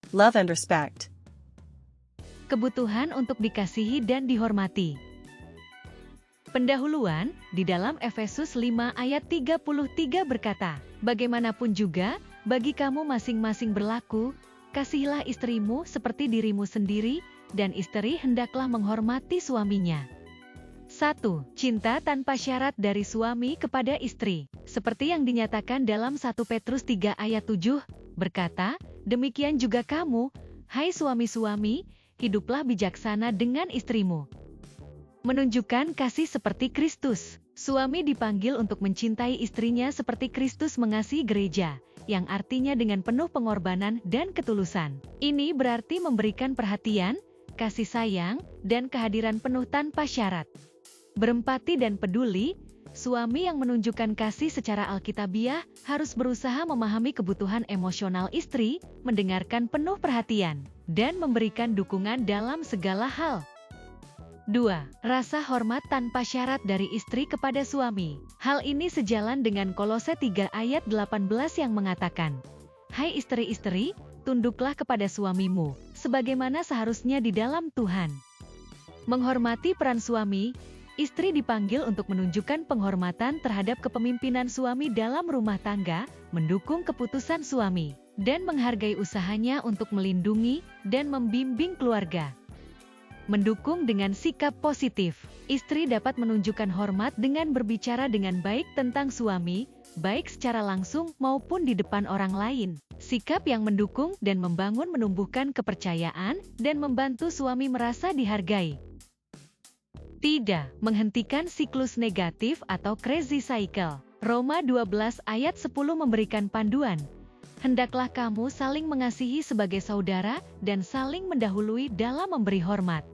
love and respect. Kebutuhan untuk dikasihi dan dihormati. Pendahuluan, di dalam Efesus 5 ayat 33 berkata, "Bagaimanapun juga, bagi kamu masing-masing berlaku, kasihilah istrimu seperti dirimu sendiri, dan istri hendaklah menghormati suaminya." 1. Cinta tanpa syarat dari suami kepada istri. Seperti yang dinyatakan dalam 1 Petrus 3 ayat 7, berkata, "Demikian juga kamu, hai suami-suami, hiduplah bijaksana dengan istrimu." Menunjukkan kasih seperti Kristus. Suami dipanggil untuk mencintai istrinya seperti Kristus mengasihi gereja, yang artinya dengan penuh pengorbanan dan ketulusan. Ini berarti memberikan perhatian, kasih sayang, dan kehadiran penuh tanpa syarat. Berempati dan peduli, suami yang menunjukkan kasih secara alkitabiah harus berusaha memahami kebutuhan emosional istri, mendengarkan penuh perhatian, dan memberikan dukungan dalam segala hal. 2. Rasa hormat tanpa syarat dari istri kepada suami. Hal ini sejalan dengan Kolose 3 ayat 18 yang mengatakan, "Hai istri-istri, tunduklah kepada suamimu, sebagaimana seharusnya di dalam Tuhan." Menghormati peran suami, istri dipanggil untuk menunjukkan penghormatan terhadap kepemimpinan suami dalam rumah tangga, mendukung keputusan suami, dan menghargai usahanya untuk melindungi dan membimbing keluarga. Mendukung dengan sikap positif. Istri dapat menunjukkan hormat dengan berbicara dengan baik tentang suami, baik secara langsung maupun di depan orang lain. Sikap yang mendukung dan membangun menumbuhkan kepercayaan dan membantu suami merasa dihargai. Tidak menghentikan siklus negatif atau crazy cycle. Roma 12 ayat 10 memberikan panduan. "Hendaklah kamu saling mengasihi sebagai saudara dan saling mendahului dalam memberi hormat."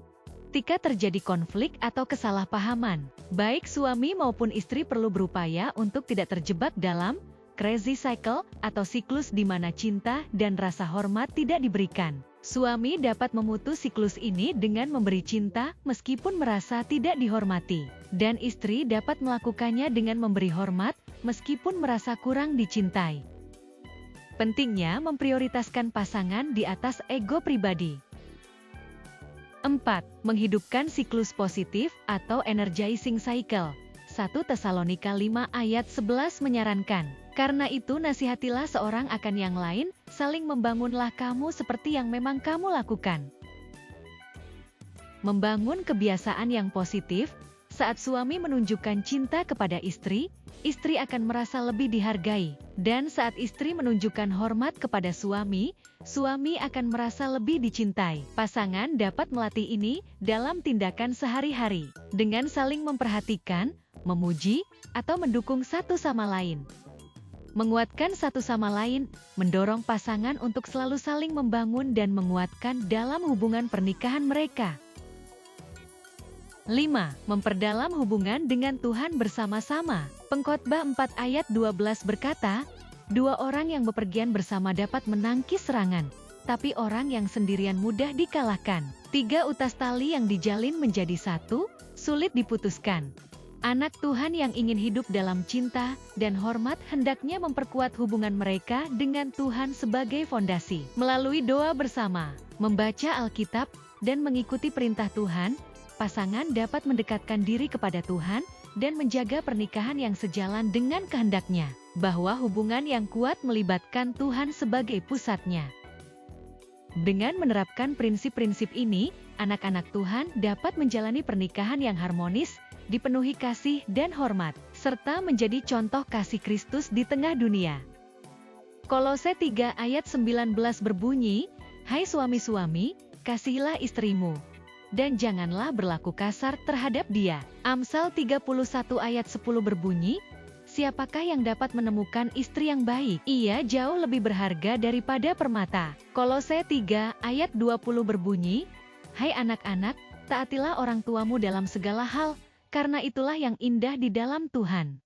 Ketika terjadi konflik atau kesalahpahaman, baik suami maupun istri perlu berupaya untuk tidak terjebak dalam crazy cycle atau siklus di mana cinta dan rasa hormat tidak diberikan. Suami dapat memutus siklus ini dengan memberi cinta meskipun merasa tidak dihormati, dan istri dapat melakukannya dengan memberi hormat meskipun merasa kurang dicintai. Pentingnya memprioritaskan pasangan di atas ego pribadi. 4. Menghidupkan siklus positif atau energizing cycle. 1 Tesalonika 5 ayat 11 menyarankan, "Karena itu nasihatilah seorang akan yang lain, saling membangunlah kamu seperti yang memang kamu lakukan." Membangun kebiasaan yang positif. Saat suami menunjukkan cinta kepada istri, istri akan merasa lebih dihargai. Dan saat istri menunjukkan hormat kepada suami, suami akan merasa lebih dicintai. Pasangan dapat melatih ini dalam tindakan sehari-hari, dengan saling memperhatikan, memuji, atau mendukung satu sama lain. Menguatkan satu sama lain, mendorong pasangan untuk selalu saling membangun dan menguatkan dalam hubungan pernikahan mereka. 5. Memperdalam hubungan dengan Tuhan bersama-sama. Pengkhotbah 4 ayat 12 berkata, "Dua orang yang bepergian bersama dapat menangkis serangan, tapi orang yang sendirian mudah dikalahkan. 3 utas tali yang dijalin menjadi satu, sulit diputuskan." Anak Tuhan yang ingin hidup dalam cinta dan hormat hendaknya memperkuat hubungan mereka dengan Tuhan sebagai fondasi. Melalui doa bersama, membaca Alkitab, dan mengikuti perintah Tuhan, pasangan dapat mendekatkan diri kepada Tuhan dan menjaga pernikahan yang sejalan dengan kehendaknya, bahwa hubungan yang kuat melibatkan Tuhan sebagai pusatnya. Dengan menerapkan prinsip-prinsip ini, anak-anak Tuhan dapat menjalani pernikahan yang harmonis, dipenuhi kasih dan hormat, serta menjadi contoh kasih Kristus di tengah dunia. Kolose 3 ayat 19 berbunyi, "Hai suami-suami, kasihilah istrimu, dan janganlah berlaku kasar terhadap dia." Amsal 31 ayat 10 berbunyi, "Siapakah yang dapat menemukan istri yang baik? Ia jauh lebih berharga daripada permata." Kolose 3 ayat 20 berbunyi, "Hai anak-anak, taatilah orang tuamu dalam segala hal, karena itulah yang indah di dalam Tuhan."